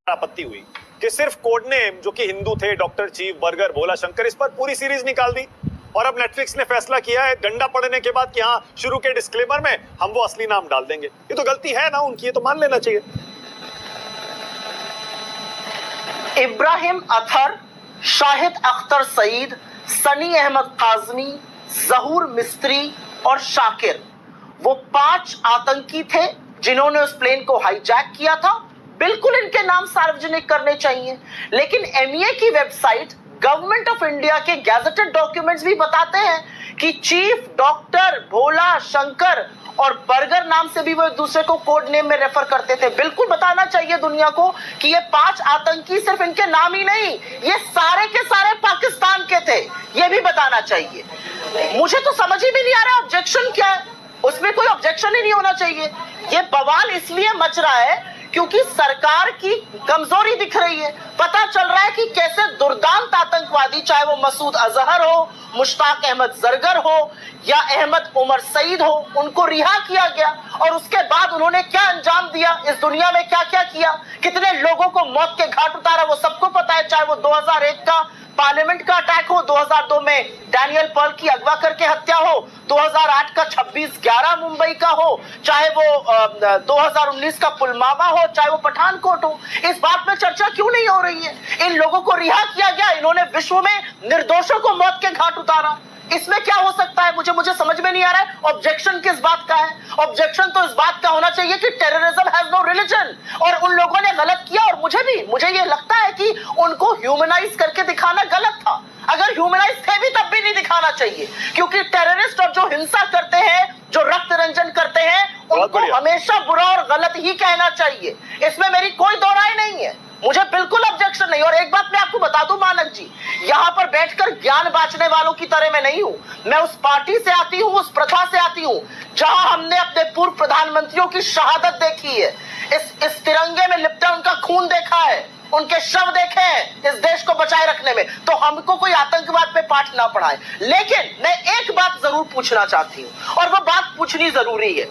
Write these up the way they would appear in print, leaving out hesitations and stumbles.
आपत्ति हुई कि सिर्फ कोड नेम जो कि हिंदू थे, डॉक्टर चीफ, बर्गर, भोला शंकर, इस पर पूरी सीरीज निकाल दी। और अब नेटफ्लिक्स ने फैसला किया है डंडा पड़ने के बाद कि हाँ, शुरू के डिस्क्लेमर में हम वो असली नाम डाल देंगे। ये तो गलती है ना उनकी, ये तो मान लेना चाहिए। इब्राहिम अथर, शाहिद अख्तर सईद, सनी अहमद काजमी, जहूर मिस्त्री और शाकिर, वो 5 आतंकी थे जिन्होंने उस प्लेन को हाईजैक किया था। बिल्कुल इनके नाम सार्वजनिक करने चाहिए, लेकिन एमईए की वेबसाइट, गवर्नमेंट ऑफ इंडिया के गैजेटेड डॉक्यूमेंट्स भी बताते हैं कि चीफ, डॉक्टर, भोला, शंकर और बर्गर नाम से भी वो एक दूसरे को कोड नेम में रेफर करते थे। बिल्कुल बताना चाहिए दुनिया को कि ये 5 आतंकी सिर्फ इनके नाम ही नहीं, ये सारे के सारे पाकिस्तान के थे, ये भी बताना चाहिए। मुझे तो समझ ही भी नहीं आ रहा ऑब्जेक्शन क्या है, उसमें कोई ऑब्जेक्शन ही नहीं होना चाहिए। ये बवाल इसलिए मच रहा है क्योंकि सरकार की कमजोरी दिख रही है। पता चल रहा है कि कैसे दुर्दांत आतंकवादी, चाहे वो मसूद अजहर हो, मुश्ताक अहमद जरगर हो या अहमद उमर सईद हो, उनको रिहा किया गया और उसके बाद उन्होंने क्या अंजाम दिया, इस दुनिया में क्या क्या किया, कितने लोगों को मौत के घाट उतारा, वो सबको पता है। चाहे वो 2001 का पार्लियामेंट का अटैक हो, 2002 में डैनियल पर्ल की अगवा करके हत्या हो, 2008 का 26/11 मुंबई का हो, चाहे वो 2019 का पुलवामा हो, चाहे वो पठानकोट हो, इस बात में चर्चा क्यों नहीं हो रही है? इन लोगों को रिहा किया गया, इन्होंने विश्व में निर्दोषों को मौत के घाट उतारा, इसमें क्या हो सकता है? मुझे समझ में नहीं आ रहा है ऑब्जेक्शन किस बात का है। ऑब्जेक्शन तो इस बात का होना चाहिए कि टेररिज्म हैज नो रिलीजन, और उन लोगों ने गलत किया। और मुझे ये लगता है कि उनको ह्यूमनाइज करके दिखाना गलत था। अगर ह्यूमनाइज थे भी तब भी नहीं दिखाना चाहिए, क्योंकि टेररिस्ट और जो हिंसा करते हैं, जो रक्त रंजन करते हैं, उनको हमेशा बुरा और गलत ही कहना चाहिए। इसमें मेरी कोई दो राय नहीं है, मुझे बिल्कुल ऑब्जेक्शन नहीं। और एक बात मैं आपको बता दूं मानक जी, यहां पर बैठकर ज्ञान बांटने वालों की तरह मैं नहीं हूं। मैं उस पार्टी से आती हूं, उस प्रथा से आती हूं जहां हमने अपने पूर्व प्रधानमंत्रियों की शहादत देखी है, इस तिरंगे में लिपटा उनका खून देखा है, उनके शव देखे हैं इस देश को बचाए रखने में। तो हमको कोई आतंकवाद पे पाठ ना पढ़ाए। लेकिन मैं एक बात जरूर पूछना चाहती हूं, और वो बात पूछनी जरूरी है।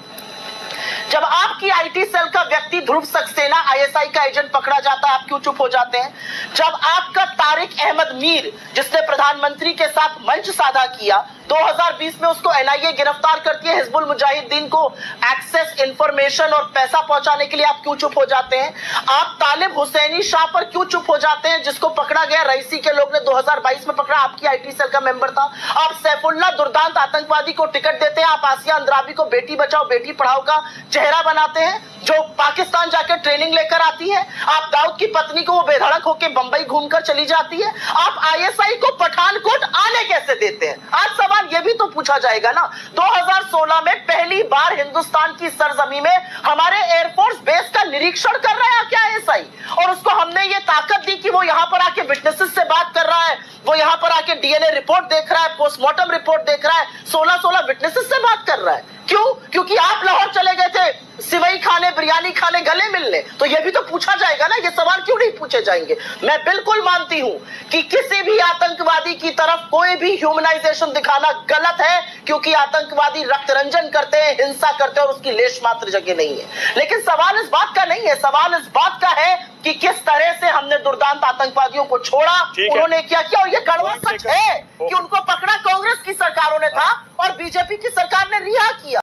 जब आपकी आईटी सेल का व्यक्ति ध्रुव सक्सेना, आईएसआई का एजेंट, पकड़ा जाता है, आप क्यों चुप हो जाते हैं? जब आपका तारिक अहमद मीर, जिसने प्रधानमंत्री के साथ मंच साझा किया, 2020 में उसको एनआईए गिरफ्तार करती है हिजबुल मुजाहिदीन को एक्सेस, इंफॉर्मेशन और पैसा पहुंचाने के लिए, आप क्यों चुप हो जाते हैं? आप तालिब हुसैनी शाह पर क्यों चुप हो जाते हैं, जिसको पकड़ा गया, रईसी के लोग ने 2022 में पकड़ा, आपकी आईटी सेल का मेंबर था। आप सैफुल्लाह दुर्दांत आतंकवादी को टिकट देते हैं, आप आसिया अंद्राबी को बेटी बचाओ बेटी पढ़ाओ का चेहरा बनाते हैं, जो पाकिस्तान जाकर ट्रेनिंग लेकर आती है। आप दाऊद की पत्नी को वो बेधड़क होकर बंबई घूमकर चली जाती है। आप आईएसआई को पठानकोट आने कैसे देते हैं? आज सवाल ये भी तो पूछा जाएगा ना। 2016 में पहली बार हिंदुस्तान की सरजमी में हमारे एयरफोर्स बेस का निरीक्षण कर रहा है क्या आईएसआई, और उसको हमने ये ताकत दी कि वो यहां पर आके विटनेसेस से बात कर रहा है, वो यहां पर आके डीएनए रिपोर्ट देख रहा है, पोस्टमार्टम रिपोर्ट देख रहा है, 16 विटनेसेस से बात कर रहा है। क्यों? क्योंकि आप लाहौर चले गए थे सिवई खाने, बिरयानी खाने, गले मिलने। तो ये भी तो पूछा जाएगा ना, ये सवाल क्यों नहीं पूछे जाएंगे? मैं बिल्कुल मानती हूं कि किसी भी आतंकवादी की तरफ कोई भी ह्यूमनाइजेशन दिखाना गलत है, क्योंकि आतंकवादी रक्त रंजन करते हैं, हिंसा करते हैं और उसकी लेश मात्र जगह नहीं है। लेकिन सवाल इस बात का नहीं है, सवाल इस बात का है कि किस तरह से हमने दुर्दांत आतंकवादियों को छोड़ा, उन्होंने क्या किया। और ये कड़वा सच है कि उनको पकड़ा कांग्रेस की सरकारों ने था और बीजेपी की सरकार ने रिहा किया।